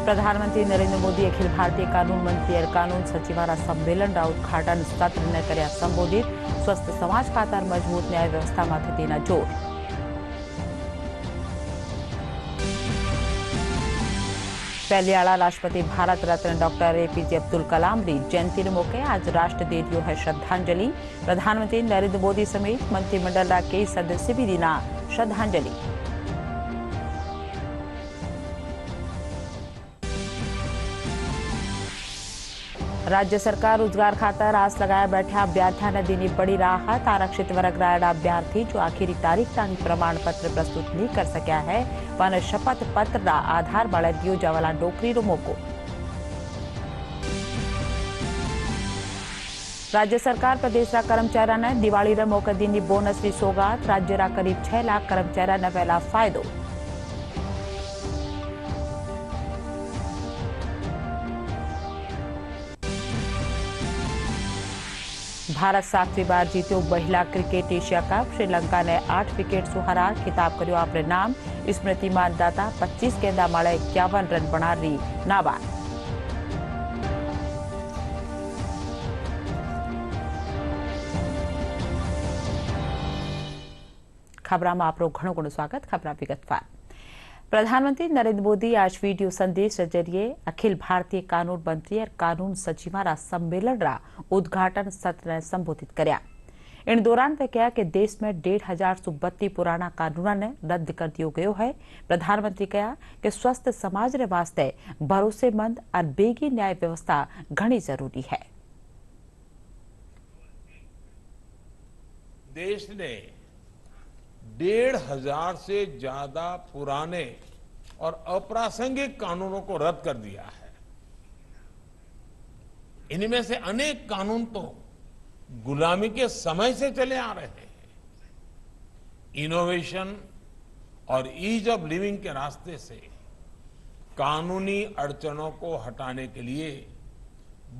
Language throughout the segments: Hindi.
प्रधानमंत्री नरेंद्र मोदी अखिल भारतीय कानून मंत्री और कानून सचिवारा सम्मेलन उद्घाटन सत्र ने कर्या संबोधित। स्वस्थ समाज खातर मजबूत न्याय व्यवस्था माथे तेना जोर। पहलियाला राष्ट्रपति भारत रत्न डॉक्टर एपीजे अब्दुल कलाम की जयंती मौके आज राष्ट्र दे दियो है श्रद्धांजलि। प्रधानमंत्री नरेंद्र मोदी समेत मंत्रिमंडल कई सदस्य भी दीना श्रद्धांजलि। राज्य सरकार रोजगार खातर आस लगाया बैठा अभ्यर्थियों ने दी बड़ी राहत। आरक्षित वर्ग रायडा अभ्यर्थी जो आखिरी तारीख तानी प्रमाण पत्र प्रस्तुत नहीं कर सका है पर शपथ पत्र का आधार बल दियो जावाला नौकरी रो मौको। राज्य सरकार प्रदेश रा कर्मचारियों ने दिवाली रे मौके दी बोनस की सौगात। राज्य रा करीब 6 लाख कर्मचारियों ने पहला फायदो। भारत 7वीं बार जीत्यो महिला क्रिकेट एशिया कप। श्रीलंका ने 8 विकेट सु हरा खिताब कर्यो आपणे नाम। स्मृति मानदाता 25 गेंदा माळे 51 रन बना रही नाबाद। खबरां में आपरो घणो घणो स्वागत। खबरां विगतवार। प्रधानमंत्री नरेंद्र मोदी आज वीडियो संदेश के जरिए अखिल भारतीय कानून मंत्री और कानून सचिवारा सम्मेलन रा उद्घाटन सत्र ने संबोधित कर्या। इन दौरान वे कहा कि देश में 1532 पुराना कानून ने रद्द कर दियो गयो है। प्रधानमंत्री कहा कि स्वस्थ समाज रे वास्ते भरोसेमंद और बेगी न्याय व्यवस्था घनी जरूरी है। देश ने 1500 से ज्यादा पुराने और अप्रासंगिक कानूनों को रद्द कर दिया है। इनमें से अनेक कानून तो गुलामी के समय से चले आ रहे हैं। इनोवेशन और ईज ऑफ लिविंग के रास्ते से कानूनी अड़चनों को हटाने के लिए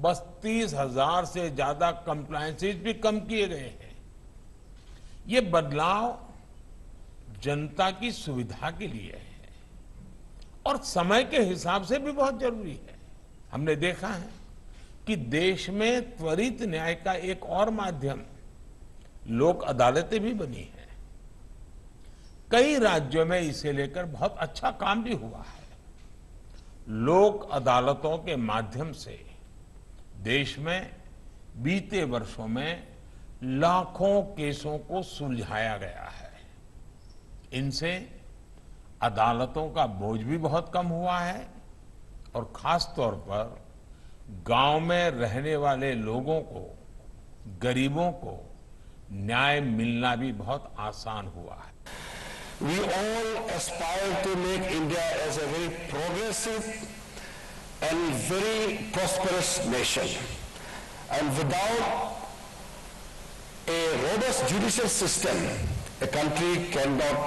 32,000 से ज्यादा कंप्लायंसेस भी कम किए गए हैं। ये बदलाव जनता की सुविधा के लिए है और समय के हिसाब से भी बहुत जरूरी है। हमने देखा है कि देश में त्वरित न्याय का एक और माध्यम लोक अदालतें भी बनी है। कई राज्यों में इसे लेकर बहुत अच्छा काम भी हुआ है। लोक अदालतों के माध्यम से देश में बीते वर्षों में लाखों केसों को सुलझाया गया है। इनसे अदालतों का बोझ भी बहुत कम हुआ है और खास तौर पर गांव में रहने वाले लोगों को, गरीबों को न्याय मिलना भी बहुत आसान हुआ है। We all aspire to make India as a very progressive and very prosperous nation. And without a robust judicial system, a country cannot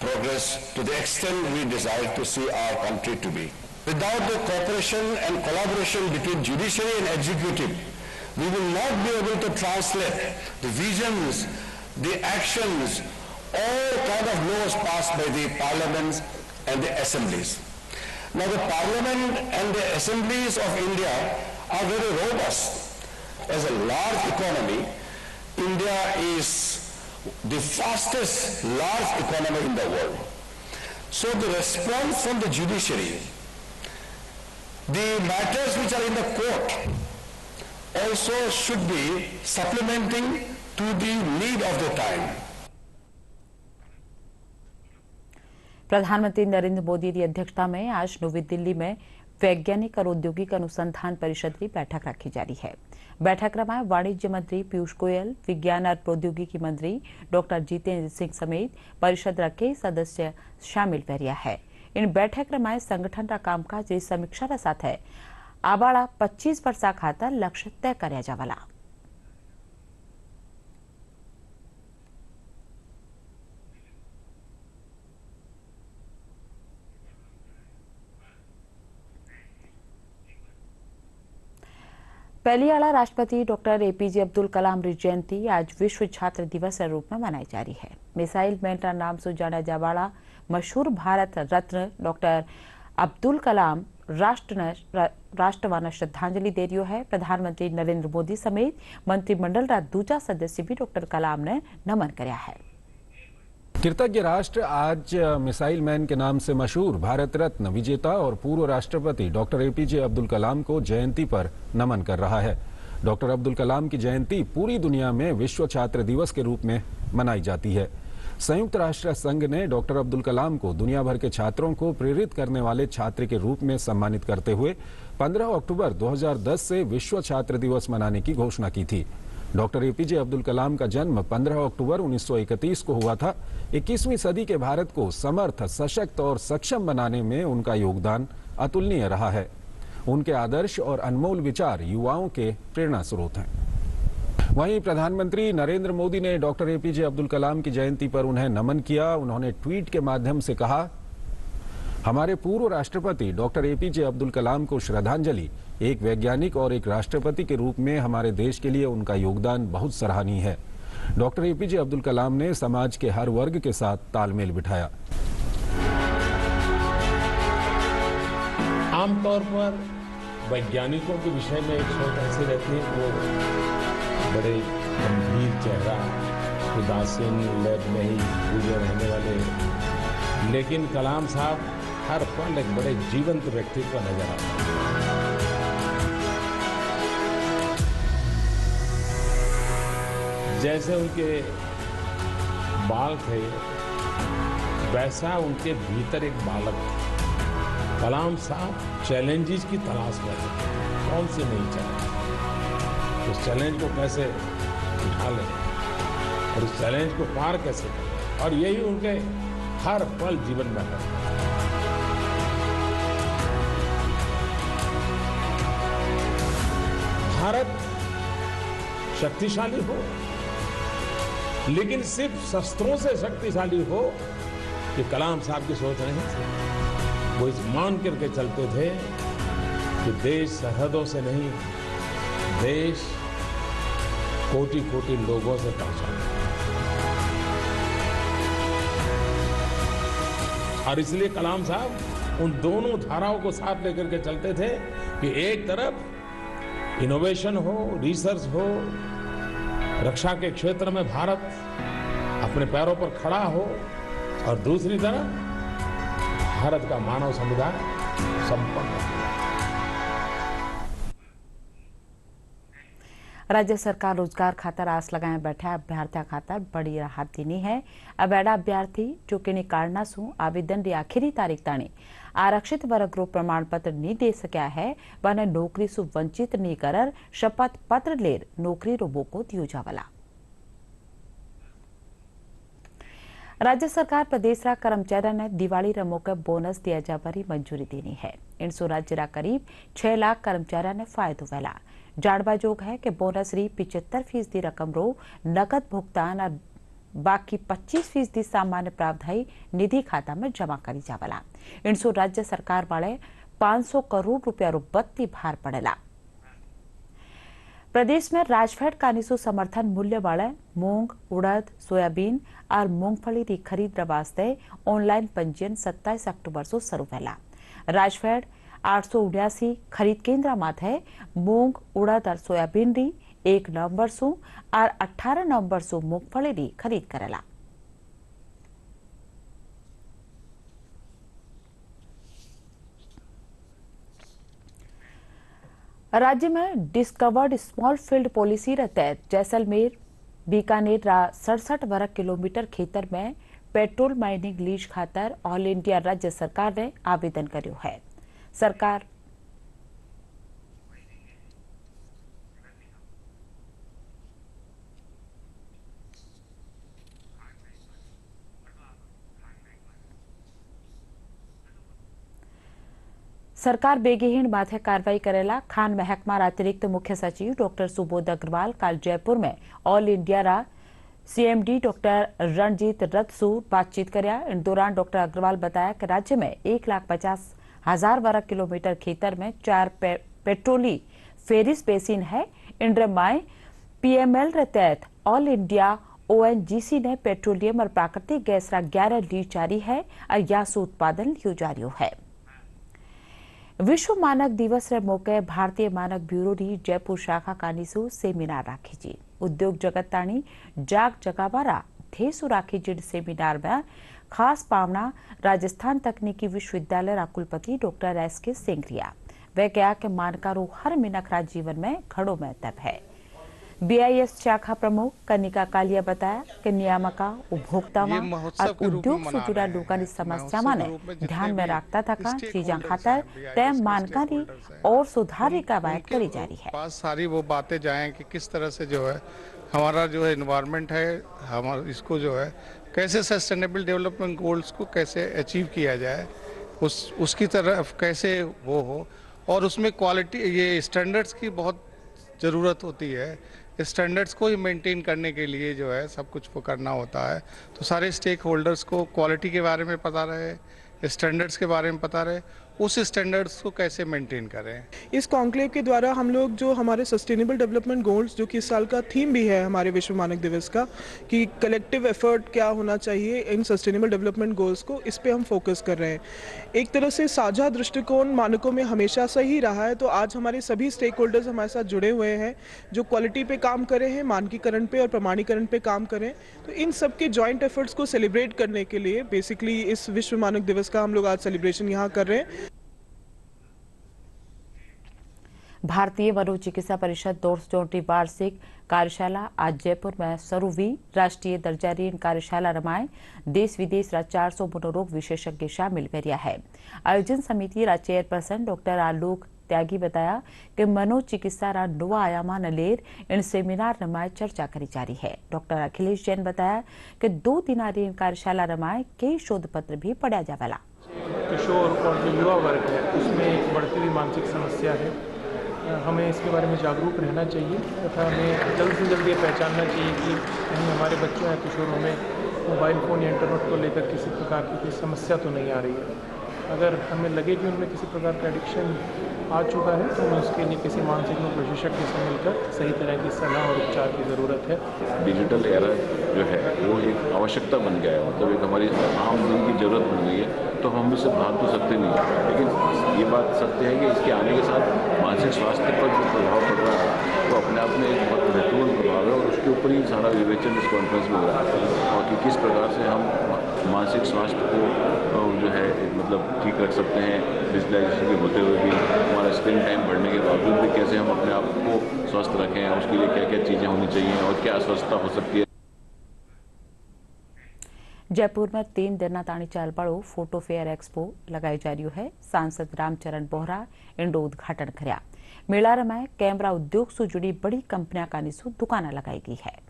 progress to the extent we desire to see our country to be. Without the cooperation and collaboration between judiciary and executive, we will not be able to translate the visions, the actions, all kind of laws passed by the parliaments and the assemblies. Now the parliament and the assemblies of India are very robust. As a large economy, India is the fastest large economy in the world. So the response from the judiciary, the matters which are in the court also should be supplementing to the need of the time. प्रधानमंत्री नरेंद्र मोदी की अध्यक्षता में आज नवी दिल्ली में वैज्ञानिक और औद्योगिक अनुसंधान परिषद की बैठक रखी जा रही है। बैठक में वाणिज्य मंत्री पीयूष गोयल, विज्ञान और प्रौद्योगिकी मंत्री डॉक्टर जितेंद्र सिंह समेत परिषद रा कई सदस्य शामिल हुआ है। इन बैठक में संगठन का कामकाज की समीक्षा साथ आवाड़ा 25 वर्ष खातर लक्ष्य तय कर्या जावाला। पहलियाला राष्ट्रपति डॉक्टर एपीजे अब्दुल कलाम की जयंती आज विश्व छात्र दिवस के रूप में मनाई जा रही है। मिसाइल मैन का नाम से जाना जाने वाला मशहूर भारत रत्न डॉक्टर अब्दुल कलाम राष्ट्रवान श्रद्धांजलि दे रियो है। प्रधानमंत्री नरेंद्र मोदी समेत मंत्रिमंडल रा दूजा सदस्य भी डॉक्टर कलाम ने नमन करया है। कृतज्ञ राष्ट्र आज मिसाइल मैन के नाम से मशहूर भारत रत्न विजेता और पूर्व राष्ट्रपति डॉक्टर एपीजे अब्दुल कलाम को जयंती पर नमन कर रहा है। डॉक्टर अब्दुल कलाम की जयंती पूरी दुनिया में विश्व छात्र दिवस के रूप में मनाई जाती है। संयुक्त राष्ट्र संघ ने डॉक्टर अब्दुल कलाम को दुनिया भर के छात्रों को प्रेरित करने वाले छात्र के रूप में सम्मानित करते हुए 15 अक्टूबर 2010 से विश्व छात्र दिवस मनाने की घोषणा की थी। डॉक्टर एपीजे अब्दुल कलाम का जन्म 15 अक्टूबर 1931 को हुआ था। 21वीं सदी के भारत को समर्थ, सशक्त और सक्षम बनाने में उनका योगदान अतुलनीय रहा है। उनके आदर्श और अनमोल विचार युवाओं के प्रेरणा स्रोत हैं। वहीं प्रधानमंत्री नरेंद्र मोदी ने डॉक्टर एपीजे अब्दुल कलाम की जयंती पर उन्हें नमन किया। उन्होंने ट्वीट के माध्यम से कहा, हमारे पूर्व राष्ट्रपति डॉक्टर एपीजे अब्दुल कलाम को श्रद्धांजलि। एक वैज्ञानिक और एक राष्ट्रपति के रूप में हमारे देश के लिए उनका योगदान बहुत सराहनीय है। डॉक्टर एपीजे अब्दुल कलाम ने समाज के हर वर्ग के साथ तालमेल बिठाया। आमतौर पर वैज्ञानिकों के विषय में एक सोच ऐसी रहती है, वो बड़े गंभीर चेहरा, उदासीन, लैब में ही डूबे रहने वाले, लेकिन कलाम साहब हर पल एक बड़े जीवंत व्यक्तित्व नजर आते हैं। जैसे उनके बाल थे, वैसा उनके भीतर एक बालक था। कलाम साहब चैलेंजेस की तलाश में थे, कौन से नहीं चैलेंज, उस चैलेंज को कैसे उठा लें और उस चैलेंज को पार कैसे करें, और यही उनके हर पल जीवन में है। भारत शक्तिशाली हो, लेकिन सिर्फ शस्त्रों से शक्तिशाली हो, ये कलाम साहब की सोच नहीं थी। वो इस मान करके चलते थे कि देश सरहदों से नहीं, देश कोटि कोटि लोगों से पहचान, और इसलिए कलाम साहब उन दोनों धाराओं को साथ लेकर के चलते थे कि एक तरफ इनोवेशन हो, रिसर्च हो, रक्षा के क्षेत्र में भारत अपने पैरों पर खड़ा हो, और दूसरी तरफ भारत का मानव समुदाय संपन्न हो। राज्य सरकार रोजगार खातर आस लगाए बैठा अभ्यर्थियों खातर बड़ी राहत दीनी है। अब एडा अभ्यर्थी जो किन्हीं कारणा सु आवेदन की आखिरी तारीख ताणी आरक्षित वर्ग रो प्रमाण पत्र नहीं दे सकिया है, वने नौकरी सु वंचित नहीं कर शपथ पत्र लेर नौकरी रो मौको दियो जावला। राज्य सरकार प्रदेश रा कर्मचारियों ने दिवाली रा मौके बोनस दिया जावारी मंजूरी देनी है। इनसो राज्य रा करीब 6 लाख कर्मचारियों ने फायदो वेला। जानवाजोग है कि बोनस री 75% रकम रो नकद भुगतान और बाकी 25% सामान्य प्रावधायी निधि खाता में जमा करी जावला। इनसो राज्य सरकार वाले 500 करोड़ रुपया रो बत्ती भार पड़ेला। प्रदेश में राजफेड कानीसो समर्थन मूल्य वाले मूंग, उड़द, सोयाबीन और मूंगफली की खरीद वास्ते ऑनलाइन पंजीयन 27 अक्टूबर से शुरू वेला। राजफेड 879 खरीद केंद्र माथे मूंग, उड़द और सोयाबीन री 1 नवंबर सु और 18 नवंबर सु मूंगफली री खरीद करेला। राज्य में डिस्कवर्ड स्मॉल फील्ड पॉलिसी रे तहत जैसलमेर, बीकानेर रा 67 वर्ग किलोमीटर खेतर में पेट्रोल माइनिंग लीज खातर ऑल इंडिया राज्य सरकार ने आवेदन कर्यो है। सरकार सरकार बेगेहीन माथे कार्रवाई करेला। खान महकमा अतिरिक्त मुख्य सचिव डॉक्टर सुबोध अग्रवाल कल जयपुर में ऑल इंडिया रा सीएमडी डॉक्टर रणजीत रथ सु बातचीत करया। इन दौरान डॉक्टर अग्रवाल बताया कि राज्य में 1,50,000 वर्ग किलोमीटर खेतर में 4 पेट्रोली फेरिस बेसिन है। इन माय पीएमएल रे तहत ऑल इंडिया ओएनजीसी ने पेट्रोलियम और प्राकृतिक गैस रा 11 लीज जारी है और यासु उत्पादन लियो जारियो है। विश्व मानक दिवस रे मौके भारतीय मानक ब्यूरो री जयपुर शाखा कानीसु सेमिनार राखी जी। उद्योग जगत ताणी जाग जगावारा थेसु राखी जी सेमिनार में खास पावना राजस्थान तकनीकी विश्वविद्यालय रा कुलपति डॉक्टर एस.के. सिंगरिया। वे कहा कि मानकारो हर मिनख रा जीवन में घणो महत्व है। बीआईएस शाखा प्रमुख कनिका कालिया बताया कि नियामका उपभोक्ता और उद्योग से जुड़ा लोगों की समस्या ने ध्यान में रखता था चीजा खातर तय मानकारी और सुधार की कवायद करी जा रही है। पास सारी वो बातें जाएं कि किस तरह से जो है हमारा जो है एनवायरनमेंट है, हमारा इसको जो है कैसे सस्टेनेबल डेवलपमेंट गोल्स को कैसे अचीव किया जाए, उसकी तरफ कैसे वो हो, और उसमें क्वालिटी ये स्टैंडर्ड्स की बहुत ज़रूरत होती है। स्टैंडर्ड्स को ही मेंटेन करने के लिए जो है सब कुछ वो करना होता है। तो सारे स्टेक होल्डर्स को क्वालिटी के बारे में पता रहे, स्टैंडर्ड्स के बारे में पता रहे, उस स्टैंडर्ड्स को कैसे मेंटेन करें। इस कॉन्क्लेव के द्वारा हम लोग जो हमारे सस्टेनेबल डेवलपमेंट गोल्स, जो कि इस साल का थीम भी है हमारे विश्व मानक दिवस का, कि कलेक्टिव एफर्ट क्या होना चाहिए इन सस्टेनेबल डेवलपमेंट गोल्स को, इस पे हम फोकस कर रहे हैं। एक तरह से साझा दृष्टिकोण मानकों में हमेशा से ही रहा है, तो आज हमारे सभी स्टेक होल्डर्स हमारे साथ जुड़े हुए हैं जो क्वालिटी पे काम कर रहे हैं, मानकीकरण पे और प्रमाणीकरण पे काम कर रहे हैं। तो इन सब के जॉइंट एफर्ट्स को सेलिब्रेट करने के लिए बेसिकली इस विश्व मानक दिवस का हम लोग आज सेलिब्रेशन यहाँ कर रहे हैं। भारतीय मनोचिकित्सा परिषद 234 वार्षिक कार्यशाला आज जयपुर में शुरू हुई। राष्ट्रीय दर्जारीन कार्यशाला रमाए देश विदेश रा 400 मनोरोग विशेषज्ञ शामिल करिया है। आयोजन समिति रा चेयरपर्सन डॉक्टर आलोक त्यागी बताया कि मनोचिकित्सा रा नवा आयामा न लेर इन सेमिनार रमाए चर्चा करी जा रही है। डॉक्टर अखिलेश जैन बताया कि 2 दिनारी इन कार्यशाला रमाए कई शोध पत्र भी पढ़ा जावाला। किशोर और जो युवा वर्ग है उसमें एक बढ़ती हुई मानसिक समस्या है। हमें इसके बारे में जागरूक रहना चाहिए तथा हमें जल्द से जल्द ये पहचानना चाहिए कि कहीं हमारे बच्चों या किशोरों में मोबाइल फ़ोन या इंटरनेट को लेकर किसी प्रकार की कोई समस्या तो नहीं आ रही है। अगर हमें लगे कि उनमें किसी प्रकार का एडिक्शन आ चुका है तो हमें उसके लिए किसी मानसिक रोग विशेषज्ञ से मिलकर सही तरह की सलाह और उपचार की ज़रूरत है। डिजिटल एरा जो है वो एक आवश्यकता बन गया है, मतलब एक हमारी आम दिन की ज़रूरत बन गई है। तो हम इससे भाग तो सकते नहीं है, लेकिन ये बात सत्य है कि इसके आने के साथ मानसिक स्वास्थ्य पर जो प्रभाव पड़ रहा है वो अपने आप में एक बहुत महत्वपूर्ण प्रभाव है, और उसके ऊपर ही सारा विवेचन इस कॉन्फ्रेंस में हो रहा है और कि किस प्रकार से हम मानसिक स्वास्थ्य को जो है मतलब ठीक रख सकते हैं। डिजिटलाइजेशन के होते हुए भी हमारा स्क्रीन टाइम बढ़ने के बावजूद भी कैसे हम अपने आप को स्वस्थ रखें, उसके लिए क्या क्या चीज़ें होनी चाहिए और क्या अस्वस्थता हो सकती है। जयपुर में 3 दिन ताणी चालपाड़ो फोटो फेयर एक्सपो लगाई जा रही है। सांसद रामचरण बोहरा इंडो उद्घाटन कर्या। मेला रमाए कैमरा उद्योग से जुड़ी बड़ी कंपनियां का निसु दुकान लगाई गई है।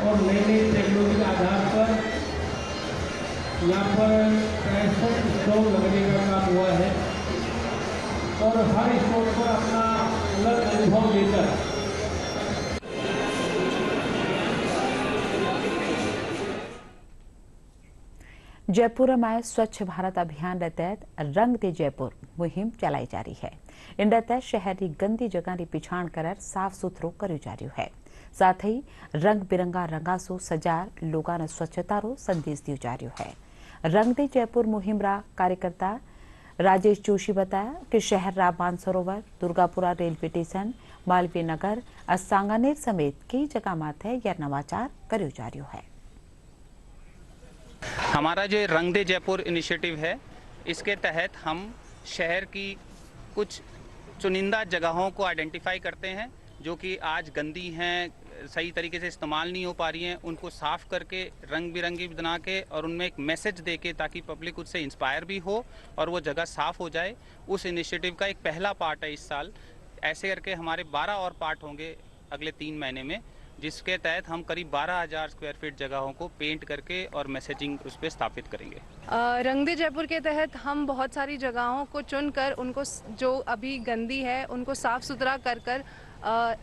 और नई नई टेक्नोलॉजी के आधार पर यहाँ पर 63 स्टॉल लगने का काम हुआ है और हर स्टॉल पर अपना अलग अनुभव लेकर जयपुर में स्वच्छ भारत अभियान के तहत रंग दे जयपुर मुहिम चलाई जा रही है। इन तहत शहर की गंदी जगह की पिछाण कर साफ सुथरो कर जा रही है। साथ ही रंग बिरंगा रंगासो सजार लोगों ने स्वच्छता रो संदेश दियो जा रही है। रंग दे जयपुर मुहिम रा कार्यकर्ता राजेश जोशी बताया कि शहर रा मानसरोवर, दुर्गापुरा रेलवे स्टेशन, मालवीय नगर और सांगानेर समेत कई जगह माथे यह नवाचार करो जा रही है। हमारा जो रंग दे जयपुर इनिशिएटिव है, इसके तहत हम शहर की कुछ चुनिंदा जगहों को आइडेंटिफाई करते हैं जो कि आज गंदी हैं, सही तरीके से इस्तेमाल नहीं हो पा रही हैं, उनको साफ करके रंग बिरंगी बना के और उनमें एक मैसेज दे के ताकि पब्लिक उससे इंस्पायर भी हो और वो जगह साफ हो जाए। उस इनिशिएटिव का एक पहला पार्ट है इस साल। ऐसे करके हमारे 12 और पार्ट होंगे अगले 3 महीने में जिसके तहत हम करीब 12,000 स्क्वायर फीट जगहों को पेंट करके और मैसेजिंग उस पर स्थापित करेंगे। रंग दे जयपुर के तहत हम बहुत सारी जगहों को चुनकर उनको जो अभी गंदी है उनको साफ सुथरा कर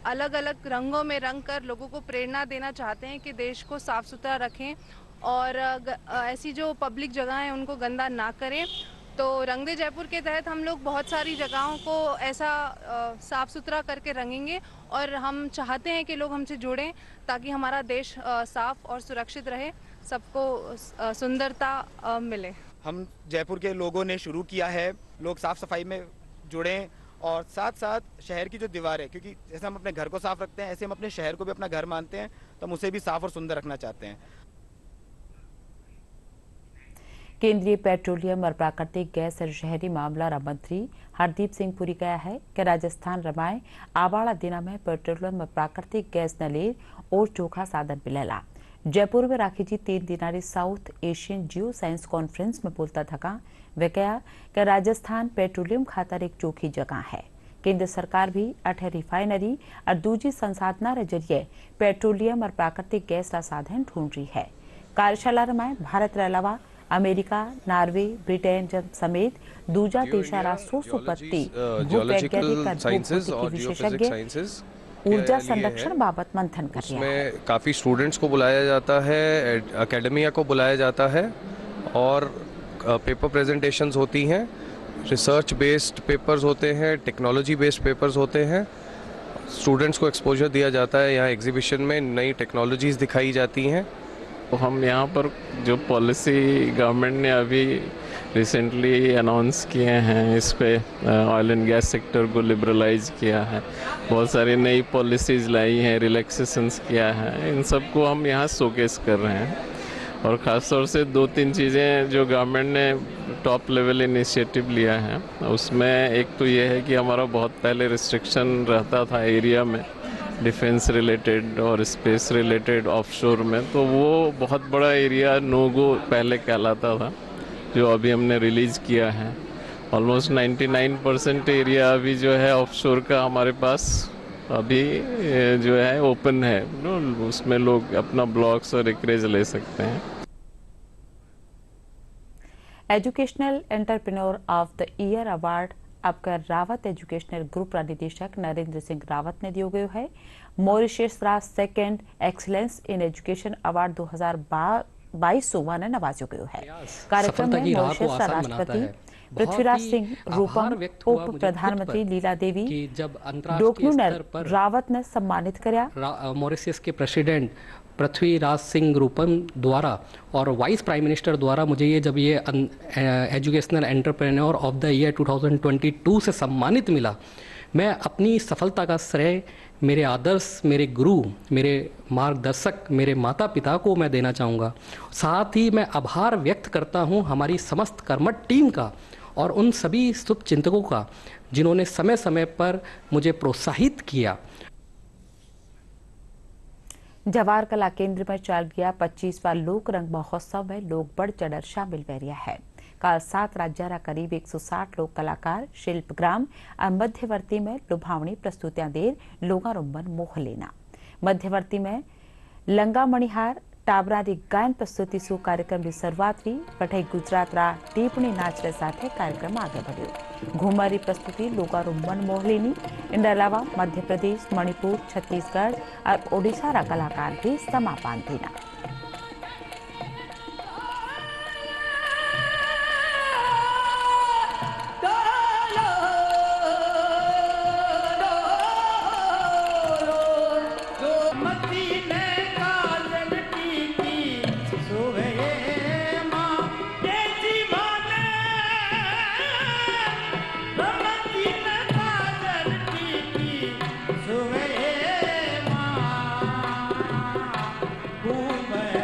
अलग अलग रंगों में रंग कर लोगों को प्रेरणा देना चाहते हैं कि देश को साफ सुथरा रखें और ऐसी जो पब्लिक जगह हैं उनको गंदा ना करें। तो रंग दे जयपुर के तहत हम लोग बहुत सारी जगहों को ऐसा साफ सुथरा करके रंगेंगे और हम चाहते हैं कि लोग हमसे जुड़ें ताकि हमारा देश साफ और सुरक्षित रहे, सबको सुंदरता मिले। हम जयपुर के लोगों ने शुरू किया है, लोग साफ सफाई में जुड़ें और साथ साथ शहर की जो दीवार है, क्योंकि जैसे हम अपने घर को साफ रखते हैं ऐसे हम अपने शहर को भी अपना घर मानते हैं, तो हम उसे भी साफ और सुंदर रखना चाहते हैं। केंद्रीय पेट्रोलियम और प्राकृतिक गैस और शहरी मामला मंत्री हरदीप सिंह पुरी कहा है कि राजस्थान रमाए आवाड़ा दिना में पेट्रोलियम और प्राकृतिक गैस नलेर और चोखा साधन मिलेला। जयपुर में राखी जी 3 दिनारी South Asian geo science conference में बोलता थका वे कहा कि राजस्थान पेट्रोलियम खातर एक चोखी जगह है। केंद्र सरकार भी 8 रिफाइनरी और दूजी संसाधना के जरिए पेट्रोलियम और प्राकृतिक गैस का साधन ढूंढ रही है। कार्यशाला में भारत के अलावा अमेरिका, नार्वे, ब्रिटेन समेत दूजा देशा राष्ट्रों सुपत्ति भूवैज्ञानिक और विशेषज्ञ ऊर्जा संरक्षण बाबत मंथन कर रहे हैं। उसमें काफ़ी स्टूडेंट्स को बुलाया जाता है, एकेडमिया को बुलाया जाता है और पेपर प्रेजेंटेशंस होती हैं, रिसर्च बेस्ड पेपर्स होते हैं, टेक्नोलॉजी बेस्ड पेपर्स होते हैं। स्टूडेंट्स को एक्सपोजर दिया जाता है, यहाँ एग्जीबिशन में नई टेक्नोलॉजीज़ दिखाई जाती हैं। तो हम यहाँ पर जो पॉलिसी गवर्नमेंट ने अभी रिसेंटली अनाउंस किए हैं, इस पे ऑयल एंड गैस सेक्टर को लिबरलाइज किया है, बहुत सारी नई पॉलिसीज़ लाई हैं, रिलैक्सेशंस किया है, इन सब को हम यहाँ शोकेस कर रहे हैं। और ख़ास तौर से 2-3 चीज़ें जो गवर्नमेंट ने टॉप लेवल इनिशिएटिव लिया है, उसमें एक तो ये है कि हमारा बहुत पहले रिस्ट्रिक्शन रहता था एरिया में डिफेंस रिलेटेड और स्पेस रिलेटेड ऑफशोर में, तो वो बहुत बड़ा एरिया नो गो पहले कहलाता था, जो अभी हमने रिलीज़ किया है। ऑलमोस्ट 99% एरिया अभी जो है ऑफशोर का हमारे पास अभी जो है ओपन है, उसमें लोग अपना ब्लॉक्स और एक्रेज ले सकते हैं। Educational entrepreneur of the year award आपका रावत एजुकेशनल ग्रुप का निदेशक नरेंद्र सिंह रावत ने दियो गयो है। मॉरिशस रा second excellence in education award 2022 ने नवाजो गयो है। कार्यक्रम में मॉरिशस राष्ट्रपति पृथ्वीराज सिंह रूपम, उप प्रधानमंत्री लीला देवी डोकनूनर रावत ने सम्मानित करया। मॉरिशस के प्रेसिडेंट पृथ्वीराज सिंह रूपम द्वारा और वाइस प्राइम मिनिस्टर द्वारा मुझे ये जब ये educational entrepreneur of the year 2022 से सम्मानित मिला, मैं अपनी सफलता का श्रेय मेरे आदर्श, मेरे गुरु, मेरे मार्गदर्शक, मेरे माता पिता को मैं देना चाहूँगा। साथ ही मैं आभार व्यक्त करता हूँ हमारी समस्त कर्मठ टीम का और उन सभी शुभ चिंतकों का जिन्होंने समय समय पर मुझे प्रोत्साहित किया। जवाहर कला केंद्र में चल गया 25वां लोक रंग महोत्सव में लोग बढ़ चढ़ शामिल रहा है। कल 7 राज्य करीब 160 लोक कलाकार शिल्पग्राम और मध्यवर्ती में लुभावनी प्रस्तुतियां देर लोगों मन मोह लेना। मध्यवर्ती में लंगा मणिहार टाबरा री गायन प्रस्तुति सु कार्यक्रम की शुरुआत हुई। पठई गुजरात रा टीपणी नाच रे साथे कार्यक्रम आगे बढ़्यो। घूमरी प्रस्तुति लोगों मन मोह लेनी। इन अलावा मध्य प्रदेश, मणिपुर, छत्तीसगढ़ और ओडिशा रा कलाकार भी समा बांधीना। Boom,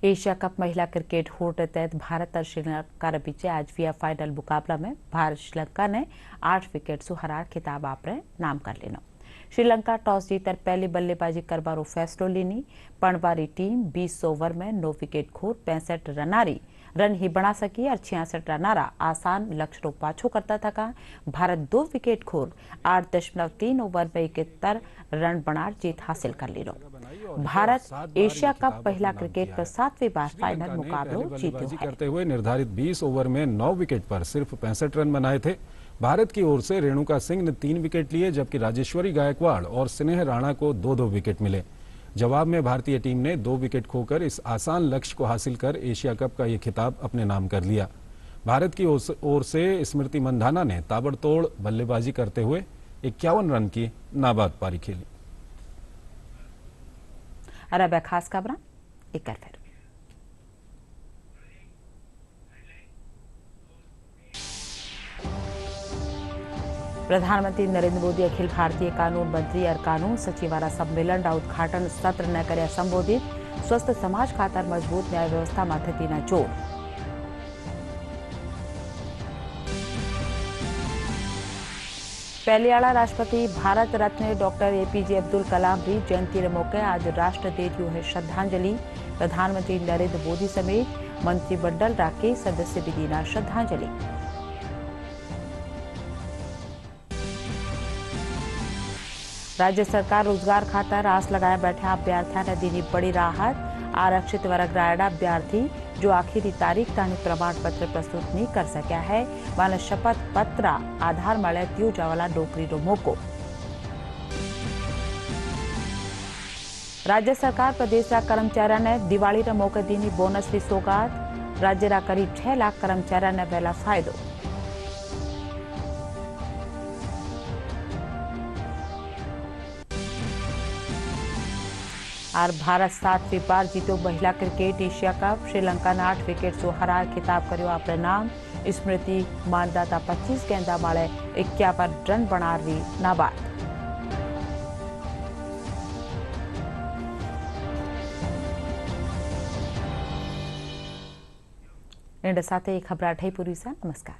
एशिया कप महिला क्रिकेट होड़ तहत भारत और श्रीलंका के बीच आज हुआ फाइनल मुकाबला में भारत श्रीलंका ने 8 विकेट से हरार खिताब आपरे नाम कर लेनो। श्रीलंका टॉस जीतर पहली बल्लेबाजी करवारो फैसलो लेनी। पणवारी टीम 20 ओवर में 9 विकेट खोर 65 रन ही बना सकी और 66 रनारा आसान लक्ष्य रो पाछो करता थका। भारत 2 विकेट खोर 8.3 ओवर में 71 रन बनार जीत हासिल कर ली। भारत एशिया कप महिला क्रिकेट पर 7वीं बार फाइनल मुकाबलो जीतो है। करते हुए निर्धारित 20 ओवर में 9 विकेट पर सिर्फ 65 रन बनाए थे। भारत की ओर से रेणुका सिंह ने 3 विकेट लिए, जबकि राजेश्वरी गायकवाड़ और स्नेह राणा को 2-2 विकेट मिले। जवाब में भारतीय टीम ने 2 विकेट खोकर इस आसान लक्ष्य को हासिल कर एशिया कप का ये खिताब अपने नाम कर लिया। भारत की ओर से स्मृति मंधाना ने ताबड़तोड़ बल्लेबाजी करते हुए 51 रन की नाबाद पारी खेली। अरब खास खबर एक बार फिर प्रधानमंत्री नरेंद्र मोदी अखिल भारतीय कानून मंत्री और कानून सचिवारा सम्मेलन का उद्घाटन सत्र ने कर्या संबोधित। स्वस्थ समाज खातर मजबूत न्याय व्यवस्था में थतीना जोर। पहलियाला राष्ट्रपति भारत रत्न डॉक्टर एपीजे अब्दुल कलाम की जयंती के मौके आज राष्ट्र दे दियो है श्रद्धांजलि। प्रधानमंत्री नरेंद्र मोदी समेत मंत्रिमंडल के सदस्य भी दीना श्रद्धांजलि। राज्य सरकार रोजगार खातर आस लगाए बैठा अभ्यर्थियों ने दी बड़ी राहत। आरक्षित वर्ग रायडा अभ्यर्थी जो आखिरी तारीख ताणी प्रमाण पत्र प्रस्तुत नहीं कर सका है वाले शपथ पत्र आधार मळे त्यो जवाला नौकरी रो मौको। राज्य सरकार प्रदेश कर्मचारियों ने दिवाली रे मौके दीनी बोनस की सौगात। राज्य रा करीब 6 लाख कर्मचारियों ने पहला फायदो। और भारत 7वीं बार जीतो महिला क्रिकेट एशिया कप। श्रीलंका ने 8 विकेट से हरार खिताब करो अपने नाम। स्मृति मानदाता 25 गेंदा माले 51 रन बना रही नाबाद। इन साथ खबर ठई पूरी सा। नमस्कार।